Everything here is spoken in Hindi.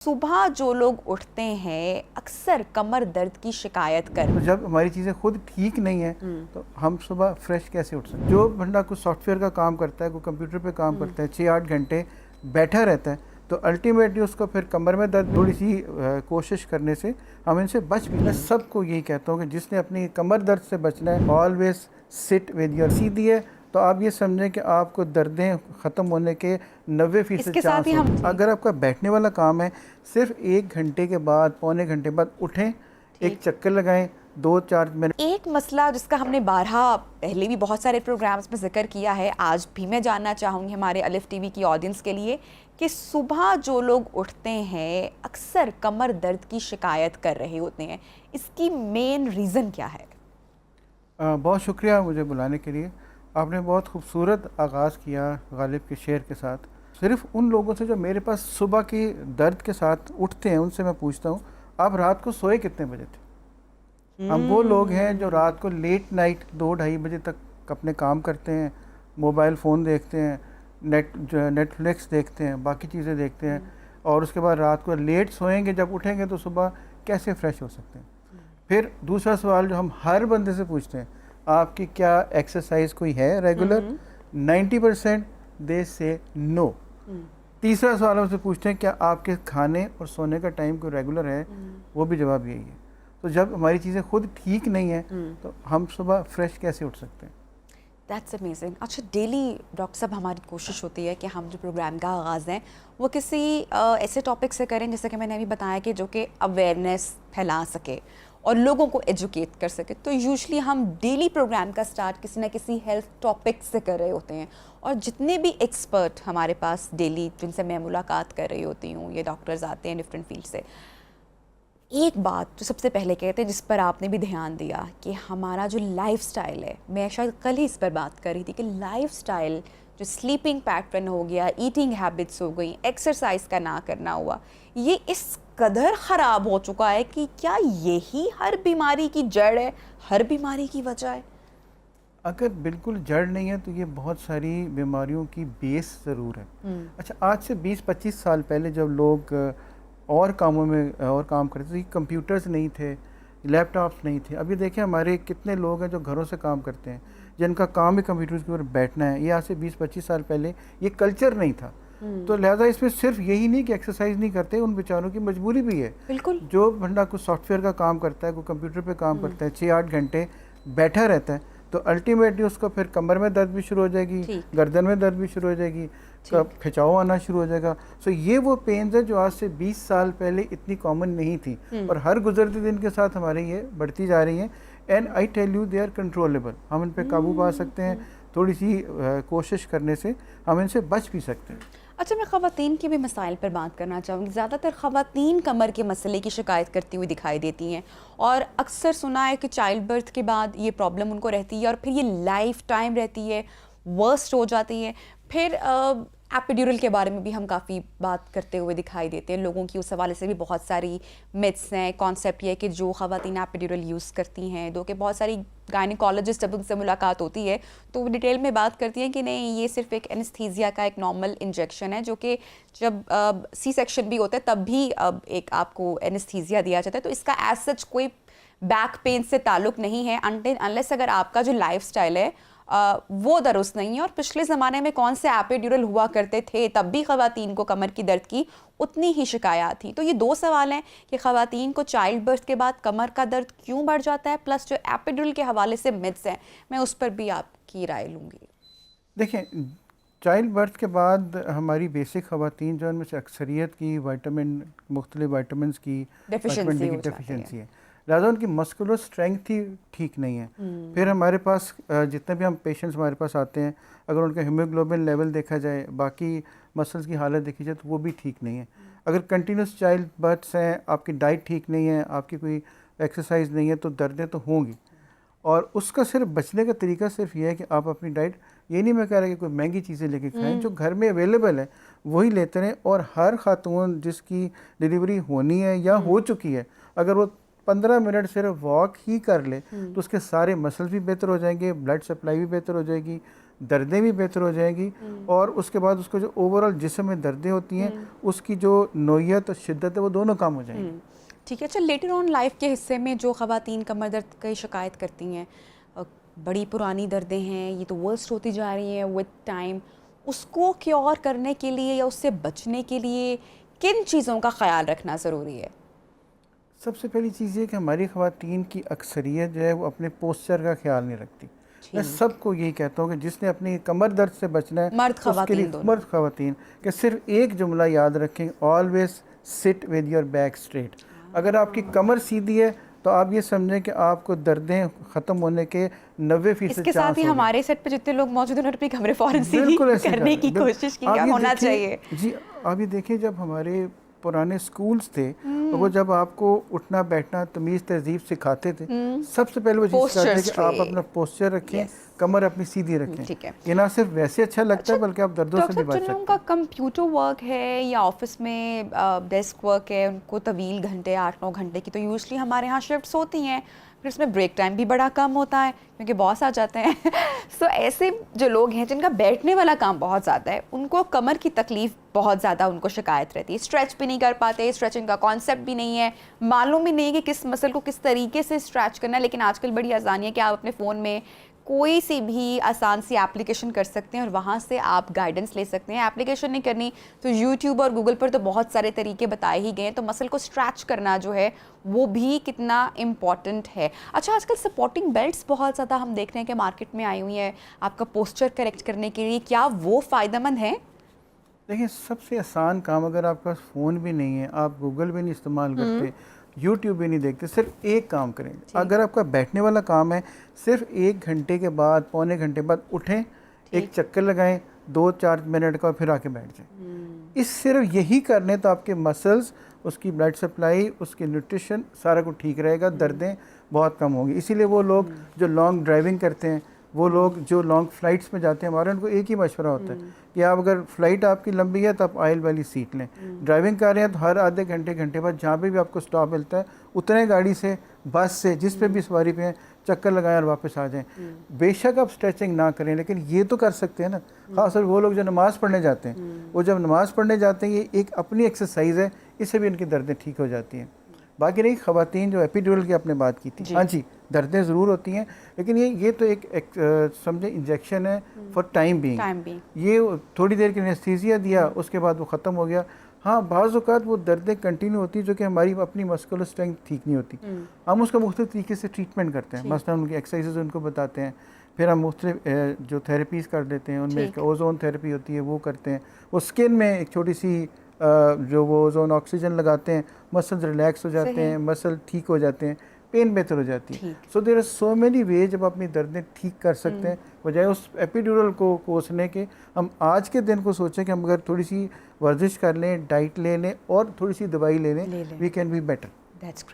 सुबह जो लोग उठते हैं अक्सर कमर दर्द की शिकायत कर। तो जब हमारी चीज़ें खुद ठीक नहीं है तो हम सुबह फ्रेश कैसे उठ सकते हैं। जो बंदा कुछ सॉफ्टवेयर का काम करता है, कोई कंप्यूटर पे काम करता है, 6-8 घंटे बैठा रहता है, तो अल्टीमेटली उसको फिर कमर में दर्द, थोड़ी सी कोशिश करने से हम इनसे बच भी। मैं सबको यही कहता हूँ कि जिसने अपनी कमर दर्द से बचना है, ऑलवेज सिट विद योर सीधी है, तो आप ये समझें कि आपको दर्दें ख़त्म होने के 90% चांस हैं। अगर आपका बैठने वाला काम है, सिर्फ 1 घंटे के बाद, पौने घंटे बाद उठें, एक चक्कर लगाएं, 2-4 मिनट। एक मसला जिसका हमने बारहा पहले भी बहुत सारे प्रोग्राम्स में जिक्र किया है, आज भी मैं जानना चाहूँगी हमारे अलिफ टीवी की ऑडियंस के लिए कि सुबह जो लोग उठते हैं अक्सर कमर दर्द की शिकायत कर रहे होते हैं, इसकी मेन रीज़न क्या है? बहुत शुक्रिया मुझे बुलाने के लिए। आपने बहुत खूबसूरत आगाज़ किया गालिब के शेर के साथ। सिर्फ उन लोगों से जो मेरे पास सुबह की दर्द के साथ उठते हैं, उनसे मैं पूछता हूँ, आप रात को सोए कितने बजे थे? हम वो लोग हैं जो रात को लेट नाइट 2-2:30 बजे तक अपने काम करते हैं, मोबाइल फ़ोन देखते हैं, नेटफ्लिक्स देखते हैं, बाकी चीज़ें देखते हैं, और उसके बाद रात को लेट सोएंगे, जब उठेंगे तो सुबह कैसे फ्रेश हो सकते हैं। फिर दूसरा सवाल जो हम हर बंदे से पूछते हैं, आपकी क्या एक्सरसाइज कोई है रेगुलर? 90% दे से नो। तीसरा सवाल हम से पूछते हैं, क्या आपके खाने और सोने का टाइम कोई रेगुलर है? वो भी जवाब यही है। तो जब हमारी चीज़ें खुद ठीक नहीं है तो हम सुबह फ्रेश कैसे उठ सकते हैं? That's amazing. अच्छा, डेली डॉक्टर साहब हमारी कोशिश होती है कि हम जो प्रोग्राम का आगाज़ है वो किसी ऐसे टॉपिक से करें, जैसे कि मैंने अभी बताया, कि जो कि अवेयरनेस फैला सके और लोगों को एजुकेट कर सके। तो यूजुअली हम डेली प्रोग्राम का स्टार्ट किसी ना किसी हेल्थ टॉपिक से कर रहे होते हैं, और जितने भी एक्सपर्ट हमारे पास डेली जिनसे मैं मुलाकात कर रही होती हूँ, ये डॉक्टर्स आते हैं डिफरेंट फील्ड से, एक बात जो सबसे पहले कहते हैं, जिस पर आपने भी ध्यान दिया, कि हमारा जो लाइफस्टाइल है, मैं शायद कल ही इस पर बात कर रही थी कि लाइफस्टाइल, जो स्लीपिंग पैटर्न हो गया, ईटिंग हैबिट्स हो गई, एक्सरसाइज का ना करना हुआ, ये इस कदर ख़राब हो चुका है कि क्या यही हर बीमारी की जड़ है, हर बीमारी की वजह है? अगर बिल्कुल जड़ नहीं है तो ये बहुत सारी बीमारियों की बेस ज़रूर है। अच्छा, आज से 20-25 साल पहले जब लोग और कामों में और काम करते थे, कंप्यूटर्स नहीं थे, लैपटॉप्स नहीं थे। अभी देखें हमारे कितने लोग हैं जो घरों से काम करते हैं, जिनका काम ही कंप्यूटर्स के ऊपर बैठना है। ये आज से 20-25 साल पहले ये कल्चर नहीं था। तो लिहाजा इसमें सिर्फ यही नहीं कि एक्सरसाइज नहीं करते, उन बेचारों की मजबूरी भी है। बिल्कुल। जो बंदा कुछ सॉफ्टवेयर का काम करता है, कोई कंप्यूटर पे काम करता है, 6-8 घंटे बैठा रहता है, तो अल्टीमेटली उसको फिर कमर में दर्द भी शुरू हो जाएगी, गर्दन में दर्द भी शुरू हो जाएगी, खिंचाव आना शुरू हो जाएगा। सो ये वो पेन्स है जो आज से 20 साल पहले इतनी कॉमन नहीं थी, और हर गुजरते दिन के साथ हमारे ये बढ़ती जा रही हैं। And I tell you, they are controllable. हम इन पे काबू पा सकते हैं, थोड़ी सी कोशिश करने से हम इनसे बच भी सकते हैं। अच्छा, मैं ख़वातीन के भी मसाइल पर बात करना चाहूँगी। ज़्यादातर ख़वातीन कमर के मसले की शिकायत करती हुई दिखाई देती हैं, और अक्सर सुना है कि चाइल्ड बर्थ के बाद ये प्रॉब्लम उनको रहती है, और फिर ये लाइफ टाइम रहती है, वर्स्ट हो जाती है। फिर एपिड्यूरल के बारे में भी हम काफ़ी बात करते हुए दिखाई देते हैं लोगों की, उस हवाले से भी बहुत सारी मिथ्स हैं। कॉन्सेप्ट ये है कि जो ख़वातीन एपिड्यूरल यूज़ करती हैं, दो कि बहुत सारी गायनिकोलॉजिस्ट जब उनसे मुलाकात होती है तो वो डिटेल में बात करती हैं कि नहीं, ये सिर्फ एक एनेस्थीसिया का एक नॉर्मल इंजेक्शन है, जो कि जब सी सेक्शन भी होता है तब भी एक आपको एनेस्थीसिया दिया जाता है। तो इसका एज सच कोई बैक पेन से ताल्लुक़ नहीं है, अनलेस अगर आपका जो लाइफ स्टाइल है वो दुरुस्त नहीं है। और पिछले ज़माने में कौन से एपिड्यूरल हुआ करते थे, तब भी ख़वातीन को कमर की दर्द की उतनी ही शिकायत थी। तो ये दो सवाल हैं कि ख़वातीन को चाइल्ड बर्थ के बाद कमर का दर्द क्यों बढ़ जाता है, प्लस जो एपिड्यूरल के हवाले से मिथ्स हैं, मैं उस पर भी आपकी राय लूँगी। देखें, चाइल्ड बर्थ के बाद हमारी बेसिक ख़वातीन जो उनमें से अक्सरियत की विटामिन, मुख्तलिफ विटामिन की डेफिशिएंसी है, लिहाजा उनकी मस्कुलर स्ट्रेंथ ही ठीक नहीं है। फिर हमारे पास जितने भी हम पेशेंट्स हमारे पास आते हैं, अगर उनका हीमोग्लोबिन लेवल देखा जाए, बाकी मसल्स की हालत देखी जाए, तो वो भी ठीक नहीं है। अगर कंटिन्यूस चाइल्ड बर्थ्स हैं, आपकी डाइट ठीक नहीं है, आपकी कोई एक्सरसाइज नहीं है, तो दर्दें तो होंगी। और उसका सिर्फ बचने का तरीका सिर्फ ये है कि आप अपनी डाइट, ये नहीं मैं कह रहा कि कोई महंगी चीज़ें लेके खाएं, जो घर में अवेलेबल है वही लेते रहें। और हर खातून जिसकी डिलीवरी होनी है या हो चुकी है, अगर वो 15 मिनट सिर्फ वॉक ही कर ले तो उसके सारे मसल्स भी बेहतर हो जाएंगे, ब्लड सप्लाई भी बेहतर हो जाएगी, दर्दें भी बेहतर हो जाएंगी और उसके बाद उसको जो ओवरऑल जिस्म में दर्दें होती हैं उसकी जो नोयत और शिद्दत है वो दोनों कम हो जाएंगी। ठीक है। अच्छा, लेटर ऑन लाइफ के हिस्से में जो ख़वातीन कमर दर्द की शिकायत करती हैं, बड़ी पुरानी दर्दें हैं, ये तो वर्स्ट होती जा रही हैं विद टाइम, उसको क्योर करने के लिए या उससे बचने के लिए किन चीज़ों का ख्याल रखना ज़रूरी है? सबसे पहली चीज़ ये कि हमारी ख़वातीन की अक्सरियत जो है वो अपने पोस्चर का ख्याल नहीं रखती। मैं सबको यही कहता हूँ कि जिसने अपनी कमर दर्द से बचना है, मर्द ख़वातीन दोनों, मर्द ख़वातीन, कि सिर्फ एक जुमला याद रखें, always sit with your back straight. अगर आपकी कमर सीधी है तो आप ये समझें कि आपको दर्दें ख़त्म होने के 90% इसके साथ ही हमारे सेट पे जितने लोग मौजूद हैं उन्होंने अपनी कमरें फ़ौरन सीधी करने की कोशिश की, क्या होना चाहिए? जी, आप ये देखिए, जब हमारे पुराने स्कूल्स थे तो वो जब आपको उठना बैठना तमीज़ तहजीब सिखाते थे, सबसे पहले वो चीज़ सिखाते थे कि आप अपना पोस्चर रखें, कमर अपनी सीधी रखें। ठीक है। ये ना सिर्फ वैसे अच्छा लगता है बल्कि आप दर्दों से भी बच सकते हैं। उनका कंप्यूटर वर्क है या ऑफिस में डेस्क वर्क है, उनको तवील घंटे 8-9 घंटे की तो यूजली हमारे यहाँ शिफ्ट्स होती हैं, फिर इसमें ब्रेक टाइम भी बड़ा कम होता है क्योंकि बॉस आ जाते हैं। सो ऐसे जो लोग हैं जिनका बैठने वाला काम बहुत ज़्यादा है, उनको कमर की तकलीफ़ बहुत ज़्यादा उनको शिकायत रहती है, स्ट्रेच भी नहीं कर पाते, स्ट्रेचिंग का कॉन्सेप्ट भी नहीं है, मालूम भी नहीं है कि किस मसल को किस तरीके से स्ट्रेच करना है। लेकिन आजकल बड़ी आसानी है कि आप अपने फ़ोन में कोई सी भी आसान सी एप्लीकेशन कर सकते हैं और वहाँ से आप गाइडेंस ले सकते हैं। एप्लीकेशन नहीं करनी तो यूट्यूब और गूगल पर तो बहुत सारे तरीके बताए ही गए हैं, तो मसल को स्ट्रैच करना जो है वो भी कितना इम्पॉर्टेंट है। अच्छा, आजकल सपोर्टिंग बेल्ट्स बहुत ज़्यादा हम देख रहे हैं कि मार्केट में आई हुई है आपका पोस्चर करेक्ट करने के लिए, क्या वो फ़ायदेमंद है? देखिए, सबसे आसान काम, अगर आपके पास फ़ोन भी नहीं है, आप गूगल भी नहीं इस्तेमाल करते, यूट्यूब भी नहीं देखते, सिर्फ एक काम करें। अगर आपका बैठने वाला काम है, सिर्फ 1 घंटे के बाद, पौने घंटे बाद उठें, एक चक्कर लगाएं 2-4 मिनट का, फिर आके बैठ जाएं। इस सिर्फ यही करने तो आपके मसल्स, उसकी ब्लड सप्लाई, उसकी न्यूट्रिशन सारा कुछ ठीक रहेगा, दर्दें बहुत कम होंगी। इसीलिए वो लोग जो लॉन्ग ड्राइविंग करते हैं, वो लोग जो लॉन्ग फ्लाइट्स में जाते हैं, हमारे उनको एक ही मशवरा होता है कि आप अगर फ़्लाइट आपकी लंबी है तो आप आयल वाली सीट लें। ड्राइविंग कर रहे हैं तो हर आधे घंटे बाद जहाँ पे भी आपको स्टॉप मिलता है उतने गाड़ी से, बस से, जिस पे भी सवारी पे हैं, चक्कर लगाएं और वापस आ जाएं। बेशक आप स्ट्रेचिंग ना करें, लेकिन ये तो कर सकते हैं ना। खासकर वो लोग जो नमाज़ पढ़ने जाते हैं, वो जब नमाज़ पढ़ने जाते हैं, ये एक अपनी एक्सरसाइज है, इससे भी उनकी दर्दें ठीक हो जाती हैं। बाकी रही ख़वातीन जो एपिड्यूरल की आपने बात की थी, हाँ जी, दर्दें ज़रूर होती हैं, लेकिन ये तो एक समझे इंजेक्शन है फॉर टाइम बीइंग। ये थोड़ी देर की एनेस्थीसिया दिया, उसके बाद वो ख़त्म हो गया। हाँ, बाज़ औक़ात वो दर्दें कंटिन्यू होती हैं जो कि हमारी अपनी मस्कुलर स्ट्रेंथ ठीक नहीं होती, हम उसका मुख्तलिफ तरीके से ट्रीटमेंट करते हैं। मसलन उनकी एक्सरसाइजेज उनको बताते हैं, फिर हम मुख्तलिफ जो थेरेपीज़ कर देते हैं, उनमें ओजोन थेरेपी होती है वो करते हैं। वो स्किन में एक छोटी सी जो वो ओजोन ऑक्सीजन लगाते हैं, मसल्स रिलैक्स हो जाते हैं, मसल ठीक हो जाते हैं, पेन बेहतर हो जाती है। So there are so many way जब अपनी दर्दें ठीक कर सकते हैं, बजाय उस एपिड्यूरल को कोसने के। हम आज के दिन को सोचें कि हम अगर थोड़ी सी वर्जिश कर लें, डाइट ले लें और थोड़ी सी दवाई ले लें, वी कैन बी बेटर।